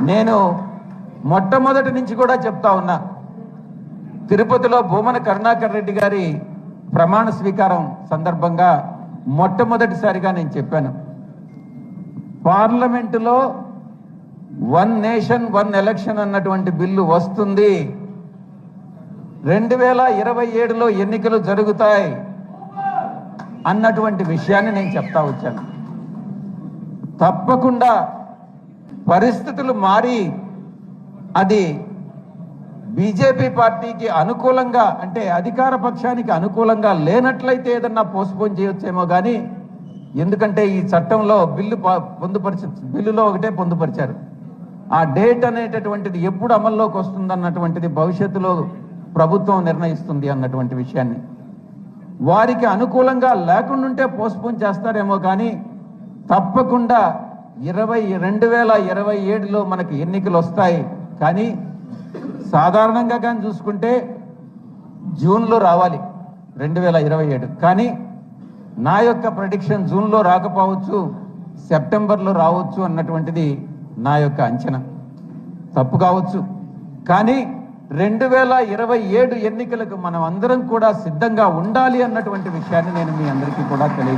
నేను మొట్టమొదటి నుంచి కూడా చెప్తా ఉన్నా, తిరుపతిలో భూమన కరుణాకర్ రెడ్డి గారి ప్రమాణ స్వీకారం సందర్భంగా మొట్టమొదటిసారిగా నేను చెప్పాను, పార్లమెంటులో వన్ నేషన్ వన్ ఎలక్షన్ అన్నటువంటి బిల్లు వస్తుంది, 2027లో ఎన్నికలు జరుగుతాయి అన్నటువంటి విషయాన్ని నేను చెప్తా వచ్చాను. తప్పకుండా పరిస్థితులు మారి అది బీజేపీ పార్టీకి అనుకూలంగా, అంటే అధికార పక్షానికి అనుకూలంగా లేనట్లయితే ఏదన్నా పోస్ట్పోన్ చేయొచ్చేమో కానీ, ఎందుకంటే ఈ చట్టంలో బిల్లులో ఒకటే పొందుపరిచారు, ఆ డేట్ అనేటటువంటిది ఎప్పుడు అమల్లోకి వస్తుందన్నటువంటిది భవిష్యత్తులో ప్రభుత్వం నిర్ణయిస్తుంది అన్నటువంటి విషయాన్ని. వారికి అనుకూలంగా లేకుండా పోస్ట్పోన్ చేస్తారేమో కానీ తప్పకుండా 2027లో మనకి ఎన్నికలు వస్తాయి. కానీ సాధారణంగా కానీ చూసుకుంటే జూన్లో రావాలి 2027, కానీ నా యొక్క ప్రెడిక్షన్ జూన్లో రాకపోవచ్చు, సెప్టెంబర్లో రావచ్చు అన్నటువంటిది నా యొక్క అంచనా. తప్పు కావచ్చు, కానీ 2027 ఎన్నికలకు మనం అందరం కూడా సిద్ధంగా ఉండాలి అన్నటువంటి విషయాన్ని నేను మీ అందరికీ కూడా తెలియజేస్తాను.